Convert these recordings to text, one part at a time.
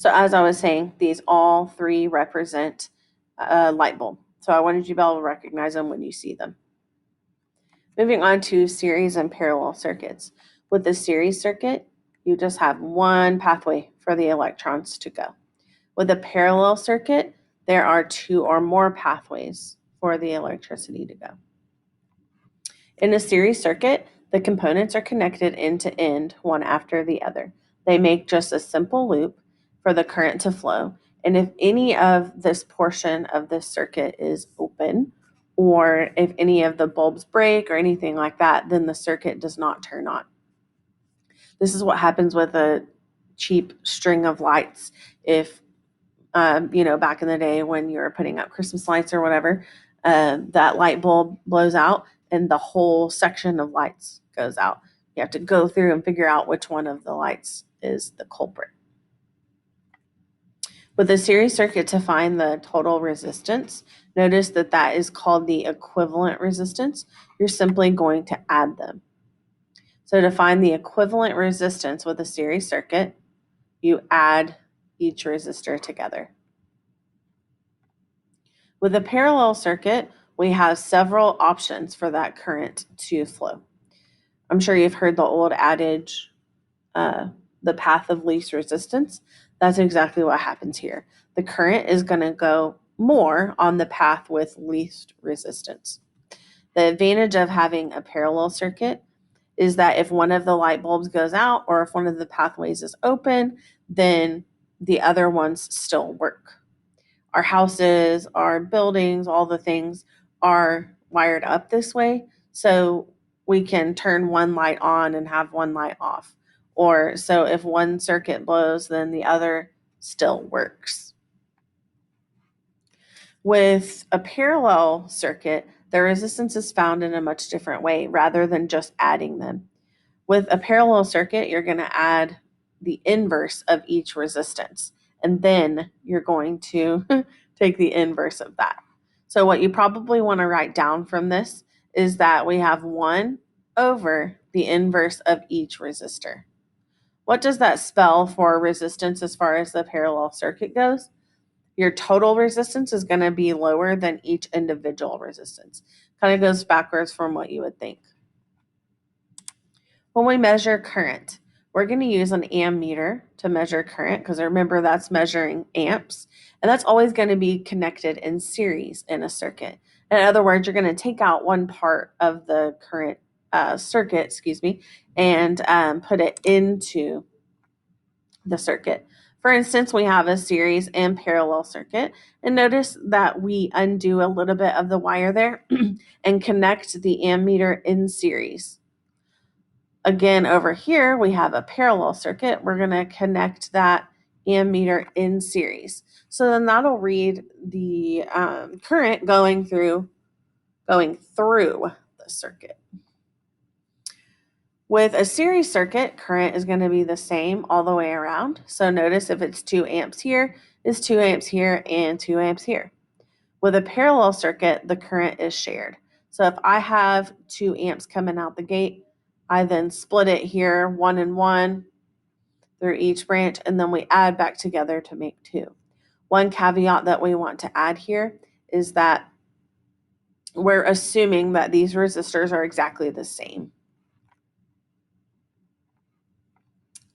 So as I was saying, these all three represent a light bulb. So I wanted you to be able to recognize them when you see them. Moving on to series and parallel circuits. With the series circuit, you just have one pathway for the electrons to go. With a parallel circuit, there are two or more pathways for the electricity to go. In a series circuit, the components are connected end to end, one after the other. They make just a simple loop for the current to flow. And if any of this portion of this circuit is open, or if any of the bulbs break or anything like that, then the circuit does not turn on. This is what happens with a cheap string of lights. If, back in the day when you were putting up Christmas lights or whatever, that light bulb blows out and the whole section of lights goes out. You have to go through and figure out which one of the lights is the culprit. With a series circuit, to find the total resistance, notice that that is called the equivalent resistance. You're simply going to add them. So to find the equivalent resistance with a series circuit, you add each resistor together. With a parallel circuit, we have several options for that current to flow. I'm sure you've heard the old adage, the path of least resistance. That's exactly what happens here. The current is going to go more on the path with least resistance. The advantage of having a parallel circuit is that if one of the light bulbs goes out or if one of the pathways is open, then the other ones still work. Our houses, our buildings, all the things are wired up this way. So we can turn one light on and have one light off. Or so if one circuit blows, then the other still works. With a parallel circuit, the resistance is found in a much different way rather than just adding them. With a parallel circuit, you're going to add the inverse of each resistance, and then you're going to take the inverse of that. So what you probably want to write down from this is that we have 1 over the inverse of each resistor. What does that spell for resistance as far as the parallel circuit goes? Your total resistance is going to be lower than each individual resistance. Kind of goes backwards from what you would think. When we measure current, we're going to use an ammeter to measure current because remember that's measuring amps, and that's always going to be connected in series in a circuit. In other words, you're going to take out one part of the current circuit, and put it into the circuit. For instance, we have a series and parallel circuit, and notice that we undo a little bit of the wire there and connect the ammeter in series. Again, over here, we have a parallel circuit. We're going to connect that ammeter in series. So then that'll read the current going through the circuit. With a series circuit, current is going to be the same all the way around. So notice if it's 2 amps here, it's 2 amps here and 2 amps here. With a parallel circuit, the current is shared. So if I have 2 amps coming out the gate, I then split it here 1 and 1 through each branch, and then we add back together to make 2. One caveat that we want to add here is that we're assuming that these resistors are exactly the same.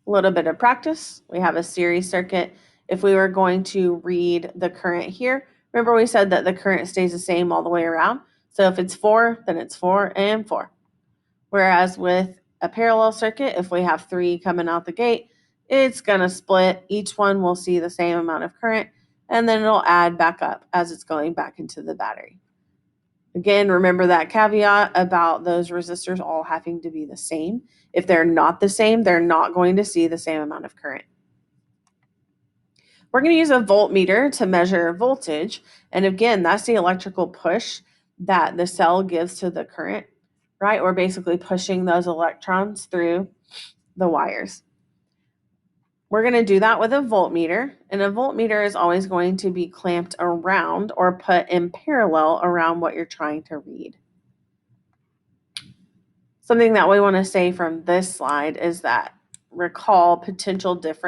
A little bit of practice. We have a series circuit. If we were going to read the current here, remember we said that the current stays the same all the way around. So if it's 4, then it's 4 and 4. Whereas with a parallel circuit, if we have 3 coming out the gate, it's going to split. Each one will see the same amount of current, and then it'll add back up as it's going back into the battery. Again, remember that caveat about those resistors all having to be the same. If they're not the same, they're not going to see the same amount of current. We're going to use a voltmeter to measure voltage. And again, that's the electrical push that the cell gives to the current, right? We're basically pushing those electrons through the wires. We're going to do that with a voltmeter, and a voltmeter is always going to be clamped around or put in parallel around what you're trying to read. Something that we want to say from this slide is that recall potential difference